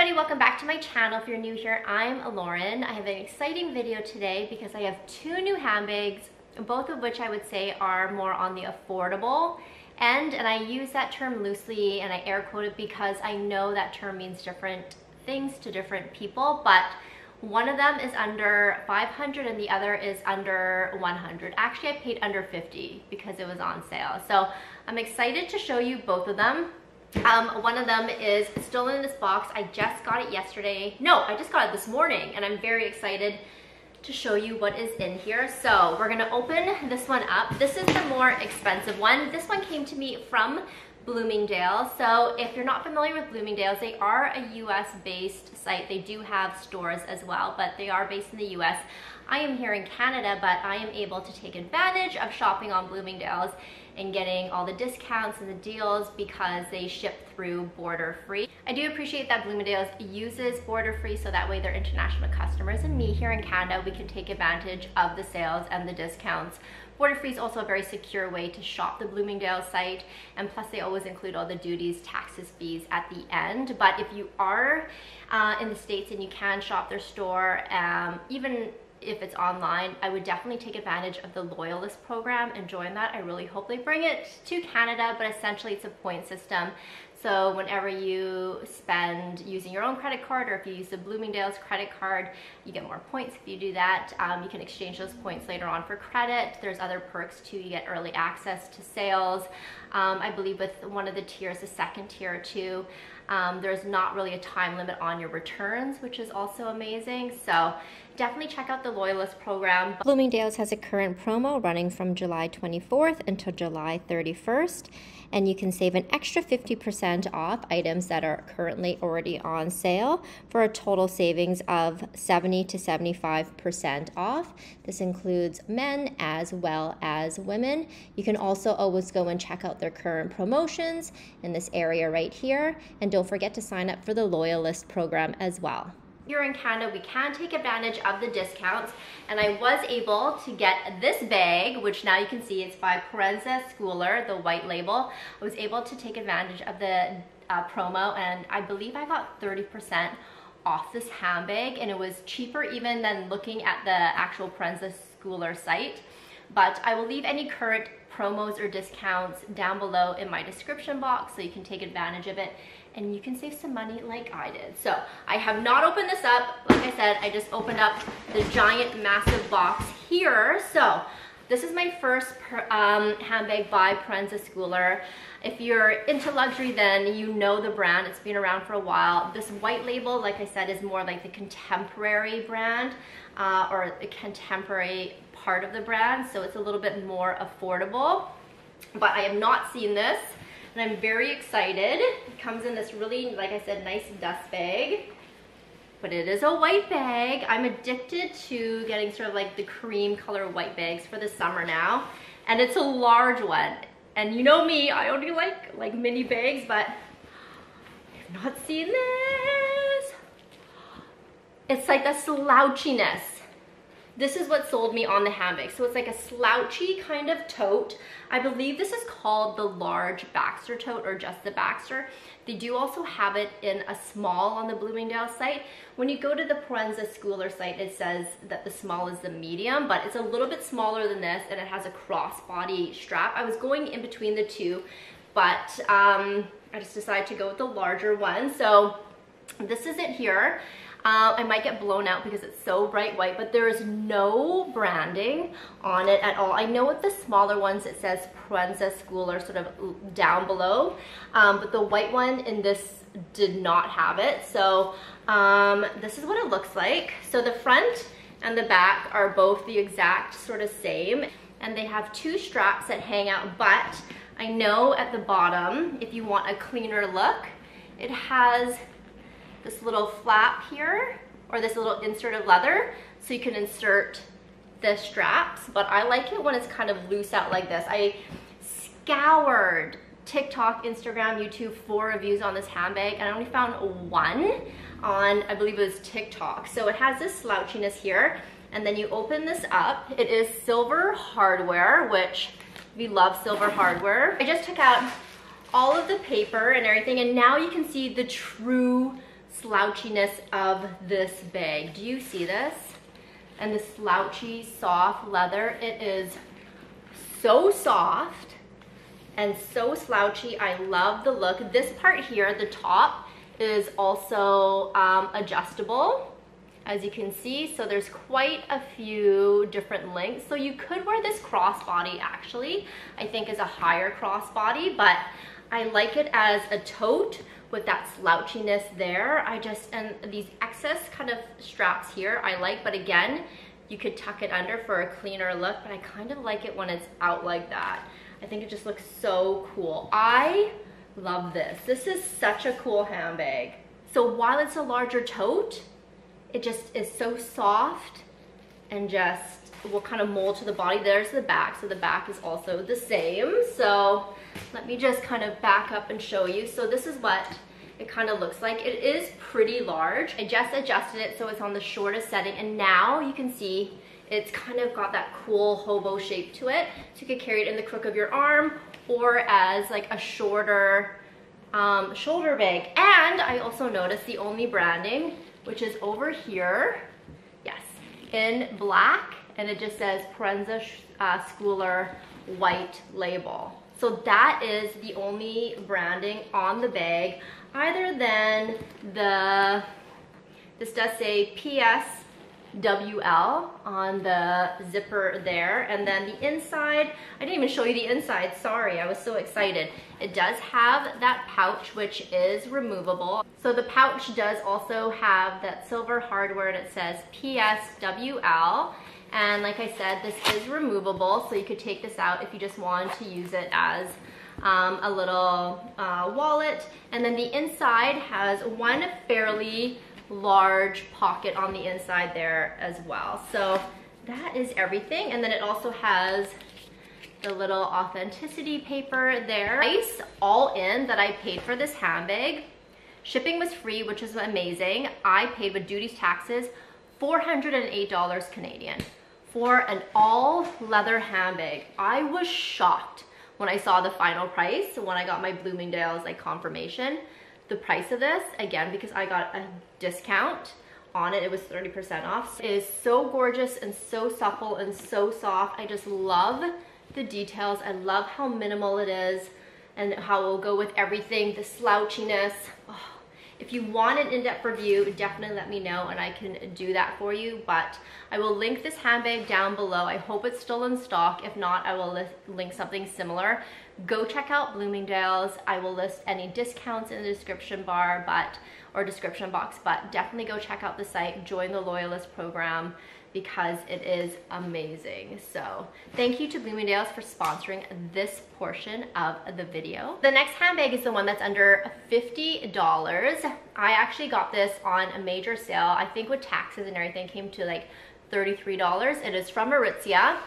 everybody, welcome back to my channel. If you're new here, I'm Lauren. I have an exciting video today because I have two new handbags, both of which I would say are more on the affordable end, and I use that term loosely and I air quote it because I know that term means different things to different people, but one of them is under 500 and the other is under 100. Actually, I paid under 50 because it was on sale. So I'm excited to show you both of them. One of them is still in this box. I just got it yesterday. No, I just got it this morning, and I'm very excited to show you what is in here. So we're gonna open this one up. This is the more expensive one. This one came to me from Bloomingdale's. So if you're not familiar with Bloomingdale's, they are a US based site. They do have stores as well, but they are based in the US. I am here in Canada, but I am able to take advantage of shopping on Bloomingdale's and getting all the discounts and the deals because they ship through border free. I do appreciate that Bloomingdale's uses border free so that way their international customers and me here in Canada, we can take advantage of the sales and the discounts. Border free is also a very secure way to shop the Bloomingdale's site, and plus they always include all the duties, taxes, fees at the end. But if you are in the States and you can shop their store, even if it's online, I would definitely take advantage of the Loyalist program and join that. I really hope they bring it to Canada, but essentially it's a point system. So whenever you spend using your own credit card, or if you use the Bloomingdale's credit card, you get more points if you do that. You can exchange those points later on for credit. There's other perks too. You get early access to sales. I believe with one of the tiers, the second tier too, there's not really a time limit on your returns, which is also amazing. So definitely check out the Loyalist program. Bloomingdale's has a current promo running from July 24th until July 31st, and you can save an extra 50% off items that are currently already on sale for a total savings of 70 to 75% off. This includes men as well as women. You can also always go and check out their current promotions in this area right here, and don't forget to sign up for the Loyalist program as well. Here in Canada, we can take advantage of the discounts, and I was able to get this bag, which now you can see it's by Princess Schooler, the white label. I was able to take advantage of the promo, and I believe I got 30% off this handbag, and it was cheaper even than looking at the actual Princess Schooler site. But I will leave any current promos or discounts down below in my description box so you can take advantage of it and you can save some money like I did. So I have not opened this up. Like I said, I just opened up the giant massive box here. So this is my first handbag by Princess Schooler. If you're into luxury, then you know the brand. It's been around for a while. This white label, like I said, is more like the contemporary brand or the contemporary part of the brand. So it's a little bit more affordable, but I have not seen this. And I'm very excited. It comes in this really, like I said, nice dust bag, but it is a white bag. I'm addicted to getting sort of like the cream color white bags for the summer now. And it's a large one. And you know me, I only like mini bags, but I've not seen this. It's like a slouchiness. This is what sold me on the handbag. So it's like a slouchy kind of tote. I believe this is called the large Baxter tote or just the Baxter. They do also have it in a small on the Bloomingdale's site. When you go to the Princess Schooler site, it says that the small is the medium, but it's a little bit smaller than this, and it has a crossbody strap. I was going in between the two, but I just decided to go with the larger one. So this is it here. I might get blown out because it's so bright white, but there is no branding on it at all. I know with the smaller ones it says Princess Schooler sort of down below, but the white one in this did not have it. So this is what it looks like. So the front and the back are both the exact sort of same, and they have two straps that hang out, but I know at the bottom, if you want a cleaner look, it has this little flap here, or this little insert of leather, so you can insert the straps, but I like it when it's kind of loose out like this. I scoured TikTok, Instagram, YouTube for reviews on this handbag, and I only found one on, I believe it was TikTok. So it has this slouchiness here, and then you open this up. It is silver hardware, which we love silver hardware. I just took out all of the paper and everything, and now you can see the true slouchiness of this bag. Do you see this? And the slouchy, soft leather, it is so soft and so slouchy. I love the look. This part here, the top, is also adjustable, as you can see. So there's quite a few different lengths. So you could wear this crossbody actually. I think is a higher crossbody, but I like it as a tote with that slouchiness there. And these excess kind of straps here I like, but again, you could tuck it under for a cleaner look, but I kind of like it when it's out like that. I think it just looks so cool. I love this. This is such a cool handbag. So while it's a larger tote, it just is so soft and just will kind of mold to the body. There's the back, so the back is also the same. So let me just kind of back up and show you. So this is what it kind of looks like. It is pretty large. I just adjusted it so it's on the shortest setting, and now you can see it's kind of got that cool hobo shape to it. So you could carry it in the crook of your arm or as like a shorter shoulder bag. And I also noticed the only branding, which is over here, yes, in black, and it just says Prenza Schooler white label. So that is the only branding on the bag, other than this does say PSWL on the zipper there, and then the inside, I didn't even show you the inside, sorry, I was so excited. It does have that pouch, which is removable. So the pouch does also have that silver hardware, and it says PSWL. And like I said, this is removable, so you could take this out if you just wanted to use it as a little wallet. And then the inside has one fairly large pocket on the inside there as well. So that is everything. And then it also has the little authenticity paper there. Price all in that I paid for this handbag, shipping was free, which is amazing. I paid with duties, taxes, $408 Canadian for an all leather handbag. I was shocked when I saw the final price, when I got my Bloomingdale's like confirmation. The price of this, again, because I got a discount on it, it was 30% off. It is so gorgeous and so supple and so soft. I just love the details. I love how minimal it is and how it will go with everything, the slouchiness. Oh, if you want an in-depth review, definitely let me know and I can do that for you. But I will link this handbag down below. I hope it's still in stock. If not, I will link something similar. Go check out Bloomingdale's. I will list any discounts in the description bar, or description box, but definitely go check out the site, join the Loyalist program, because it is amazing. So thank you to Bloomingdale's for sponsoring this portion of the video. The next handbag is the one that's under $50. I actually got this on a major sale. I think with taxes and everything came to like $33. It is from Aritzia,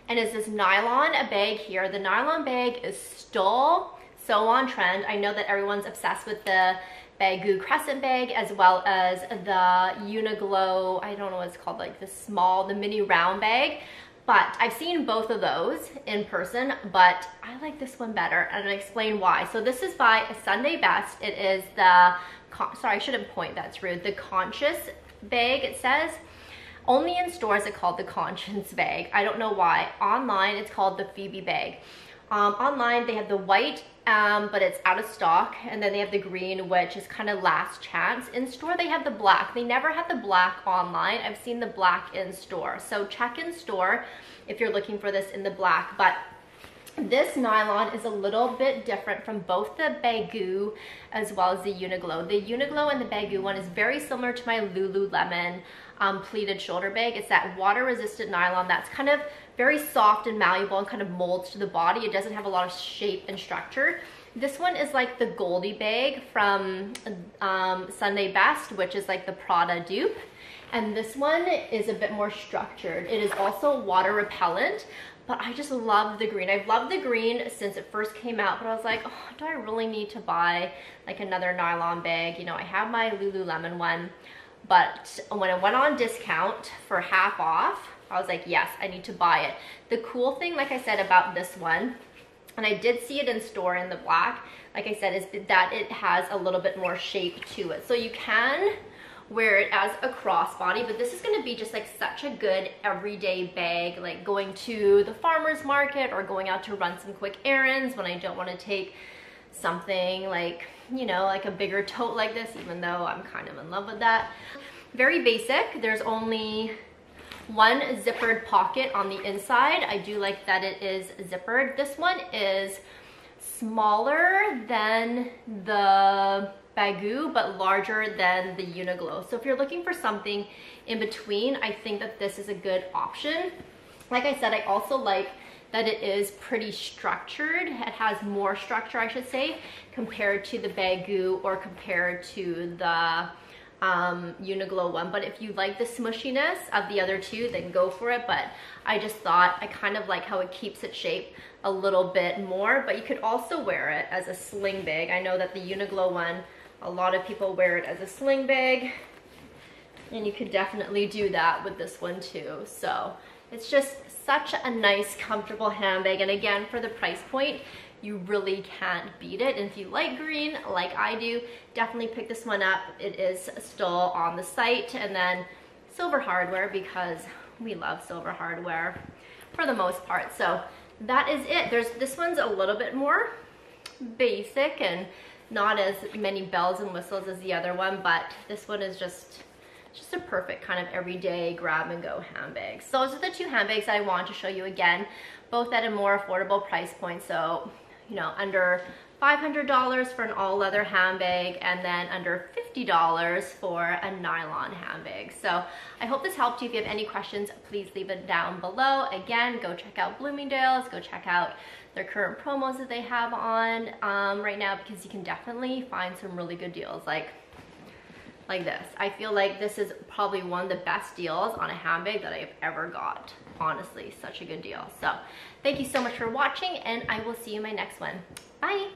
and it's this nylon bag here. The nylon bag is still so on trend. I know that everyone's obsessed with the Baggu crescent bag, as well as the Uniglow, I don't know what it's called, like the mini round bag. But I've seen both of those in person, but I like this one better, and I'll explain why. So this is by Sunday Best. It is the, sorry, I shouldn't point, that's rude, the Conscious bag, it says. Only in stores it's called the Conscience bag. I don't know why. Online it's called the Phoebe bag. Online they have the white, but it's out of stock, and then they have the green, which is kind of last chance. In store they have the black. They never had the black online. I've seen the black in store, so check in store if you're looking for this in the black. But this nylon is a little bit different from both the Baggu as well as the Uniglow. The Uniglow and the Baggu one is very similar to my Lululemon pleated shoulder bag. It's that water resistant nylon that's kind of very soft and malleable and kind of molds to the body. It doesn't have a lot of shape and structure. This one is like the Goldie bag from Sunday Best, which is like the Prada dupe. And this one is a bit more structured. It is also water repellent, but I just love the green. I've loved the green since it first came out, but I was like, oh, do I really need to buy like another nylon bag? You know, I have my Lululemon one, but when it went on discount for half off, I was like, yes, I need to buy it. The cool thing, like I said, about this one And I did see it in store in the black, like I said, is that it has a little bit more shape to it. So you can wear it as a crossbody, but this is gonna be just like such a good everyday bag, like going to the farmer's market or going out to run some quick errands when I don't wanna take something like, you know, like a bigger tote like this, even though I'm kind of in love with that. Very basic. There's only one zippered pocket on the inside. I do like that it is zippered. This one is smaller than the Baggu, but larger than the Uniqlo. So if you're looking for something in between, I think that this is a good option. Like I said, I also like that it is pretty structured. It has more structure, I should say, compared to the Baggu or compared to the Uniqlo one. But if you like the smushiness of the other two, then go for it. But I just thought I kind of like how it keeps its shape a little bit more. But you could also wear it as a sling bag. I know that the Uniqlo one, a lot of people wear it as a sling bag, and you could definitely do that with this one too. So it's just such a nice, comfortable handbag. And again, for the price point, you really can't beat it. And if you like green, like I do, definitely pick this one up. It is still on the site. And then silver hardware, because we love silver hardware for the most part. So that is it. This one's a little bit more basic and not as many bells and whistles as the other one, but this one is just a perfect kind of everyday grab and go handbag. So those are the two handbags that I want to show you again, both at a more affordable price point. So, you know, under $500 for an all leather handbag, and then under $50 for a nylon handbag. So I hope this helped you. If you have any questions, please leave it down below. Again, go check out Bloomingdale's, go check out their current promos that they have on right now, because you can definitely find some really good deals like this. I feel like this is probably one of the best deals on a handbag that I've ever got. Honestly, such a good deal. So thank you so much for watching, and I will see you in my next one. Bye.